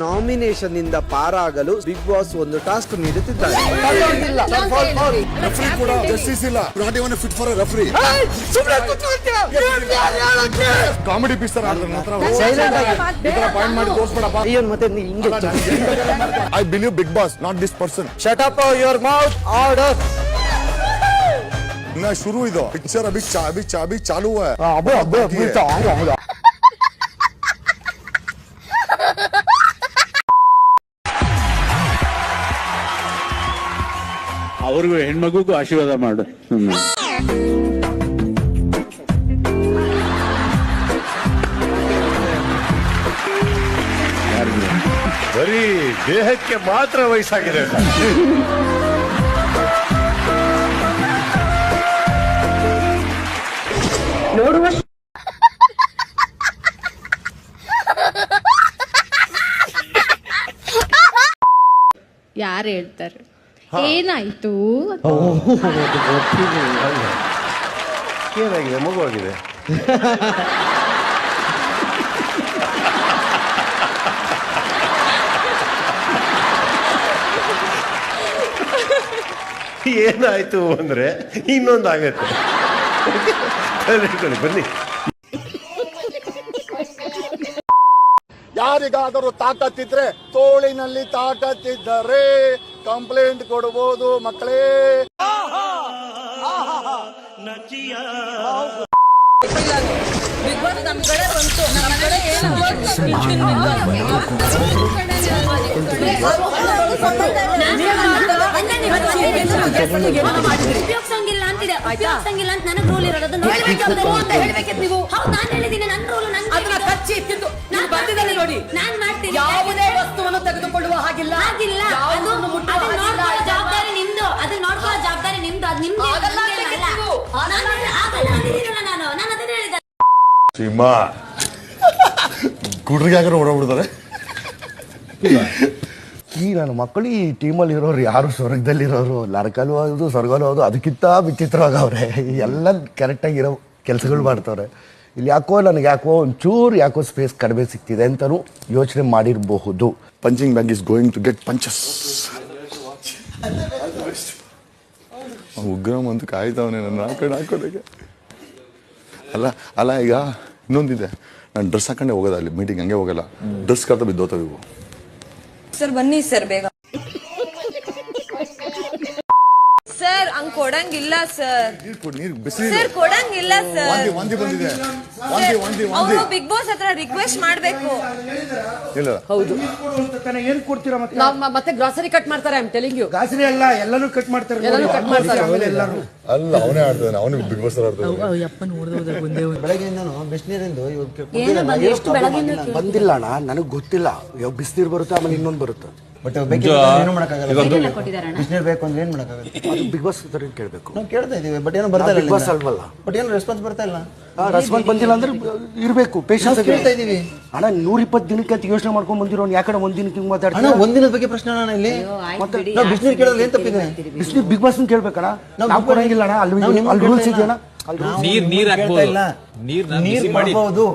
Nomination ಇಂದ ಪಾರಾಗಲು Bigg Boss ಒಂದು ಟಾಸ್ಕ್ ನೀಡುತ್ತಿದ್ದಾರೆ. Comedy piece I believe Bigg Boss not this person. Shut up your mouth order. ना शुरू ही दो पिक्चर अभी चालू है. ಅವ್ರಿಗೂ ಹೆಣ್ಮಗುಗೂ ಆಶೀರ್ವಾದ ಮಾಡು. ಬರೀ ದೇಹಕ್ಕೆ ಮಾತ್ರ ವಯಸ್ಸಾಗಿದೆ. ನೋಡುವ ಯಾರು ಹೇಳ್ತಾರೆ ಏನಾಯ್ತು? ಏನಾಗಿದೆ? ಮಗು ಆಗಿದೆ. ಏನಾಯ್ತು ಅಂದ್ರೆ ಇನ್ನೊಂದಾಗತ್ತೆ. ಬನ್ನಿ. ಯಾರಿಗಾದರೂ ತಾಕತ್ತಿದ್ರೆ, ತೋಳಿನಲ್ಲಿ ತಾಕತ್ತಿದ್ದರೆ ಕಂಪ್ಲೇಂಟ್ ಕೊಡಬಹುದು ಮಕ್ಕಳೇ. ಉಪಯೋಗಿಸಂಗಿಲ್ಲ ಅಂತಿದೆ. ಉಪಯೋಗಿಸಂಗಿಲ್ಲ ಅಂತ ನನಗೆ ರೂಲ್ ಇರೋದು. ನಾನು ಹೇಳಿದ್ದೀನಿ ನನ್ನ ರೂಲ್. ನಾನು ಮಾಡ್ತೀನಿ. ಯಾವುದೇ ವಸ್ತುವನ್ನು ತೆಗೆದುಕೊಳ್ಳುವ ಹಾಗಿಲ್ಲ. ಜವಾಬ್ದಾರಿ ನಿಮ್ದು. ಅದನ್ನ ನೋಡ್ಕೊಳ್ಳೋ ಜವಾಬ್ದಾರಿ ನಿಮ್ದು. ಅದು ನಿಮ್ದು. ನಾನು ಅದನ್ನ ಹೇಳಿದೆ. ಸಿಂಹ ಗುಡ್ರಿಗಾಗರ ಓಡಾಡ್ಬಿಡ್ತಾರೆ. ಈ ನನ್ನ ಮಕ್ಕಳು ಈ ಟೀಮಲ್ಲಿ ಇರೋರು ಯಾರು ಸ್ವರ್ಗದಲ್ಲಿರೋರು, ನರಕಲ್ಲೂ ಹೌದು ಸ್ವರ್ಗಲ್ಲೂ ಹೌದು, ಅದಕ್ಕಿಂತ ವಿಚಿತ್ರವಾಗವ್ರೆ. ಎಲ್ಲ ಕರೆಕ್ಟಾಗಿರೋ ಕೆಲಸಗಳು ಮಾಡ್ತವ್ರೆ. ಇಲ್ಲಿ ಯಾಕೋ ಒಂಚೂರು ಸ್ಪೇಸ್ ಕಡಿಮೆ ಸಿಗ್ತಿದೆ ಅಂತಲೂ ಯೋಚನೆ ಮಾಡಿರಬಹುದು. Punching bag is going to get punches. Ugram ಅಂತ ಕಾಯ್ತಾವನೆ ನನ್ನ ಹಾಕೋದಕ್ಕೆ. ಅಲ್ಲ ಈಗ ಇನ್ನೊಂದಿದೆ, ನಾನು ಡ್ರೆಸ್ ಹಾಕೊಂಡೆ ಹೋಗೋದ ಅಲ್ಲಿ ಮೀಟಿಂಗ್, ಹಂಗೆ ಹೋಗಲ್ಲ. ಡ್ರೆಸ್ ಕರ್ತ ಬಿದ್ದೋತಾವ ಇವು. ಸರ್ ಬನ್ನಿ ಸರ್ ಬೇಗ. ಸರ್ ಹಂಗ್ ಕೊಡಂಗಿಲ್ಲ ಸರ್. ಸರ್ ಕೊಡಂಗಿಲ್ಲ ಸರ್. ಅವರು ಬಿಗ್ ಬಾಸ್ ಹತ್ರ ರಿಕ್ವೆಸ್ಟ್ ಮಾಡ್ಬೇಕು. ಹೌದು ಏನ್ ಕೊಡ್ತೀರಾ ಮತ್ತೆ ಗ್ರಾಸರಿ ಕಟ್ ಮಾಡ್ತಾರೆ. I am telling you. Grocery ಎಲ್ಲ ಎಲ್ಲಾನು ಕಟ್ ಮಾಡ್ತಾರೆ. ಅಲ್ಲ ಅವನೇ ಆಡ್ತಾನೆ, ಅವನು ಬಿಗ್ ಬಾಸ್ ಬಂದಿಲ್ಲ ಅಣ್ಣ, ನನಗ್ ಗೊತ್ತಿಲ್ಲ. ಇವಾಗ ಬಿಸಿನೀರು ಬರುತ್ತೆ, ಆಮೇಲೆ ಇನ್ನೊಂದು ಬರುತ್ತೆ. ಬಟ್ ಬಿಸಿನೀರು ಬೇಕು ಅಂದ್ರೆ ಏನ್ ಮಾಡಕ್ಕಾಗತ್ತೆ? ಬಿಗ್ ಬಾಸ್ ಕೇಳ್ಬೇಕು. ನಾವು ಕೇಳ್ತಾ ಇದೀವಿ, ಬಟ್ ಏನೋ ಬರ್ತಾ ಇಲ್ಲ. ಬಿಗ್ ಬಾಸ್ ಅಲ್ವಲ್ಲ, ಬಟ್ ಏನೋ ರೆಸ್ಪಾನ್ಸ್ ಬರ್ತಾ ಇಲ್ಲ. ರೆಸ್ಪಾನ್ಸ್ ಬಂದಿಲ್ಲ ಅಂದ್ರೆ ಇರ್ಬೇಕು, ಪೇಷನ್ಸ್ ಕೇಳ್ತಾ ಇದೀವಿ. ಅಣ್ಣ 120 ದಿನಕ್ಕೆ ಅಂತ ಯೋಚನೆ ಮಾಡ್ಕೊಂಡ್ ಬಂದಿರೋನು ಯಾಕಡೆ ಒಂದ್ ದಿನಕ್ಕೆ ಹಿಂಗ್ ಮಾತಾಡ್ತಾನೆ? ಒಂದಿನದ ಬಗ್ಗೆ ಪ್ರಶ್ನೆ ಅಣ್ಣ. ಇಲ್ಲಿ ನಾವು ಬಿಸಿನೀರು ಕೇಳೋದು ಏನ್ ತಪ್ಪಿದೆ? ಬಿಸಿನೀರು ಬಿಗ್ ಬಾಸ್ ಕೇಳ್ಬೇಕಣ್ಣ, ನಾವು ಕೊಡಂಗಿಲ್ಲ ಅಣ್ಣ. ಅಲ್ಲಿ ರೂಲ್ಸ್ ಇದೆಯಣ್ಣ. ನೀರ್ ಹಾಕ್ಬೋದು, ನೀರ್ ಮಾಡ್ಬೋದು.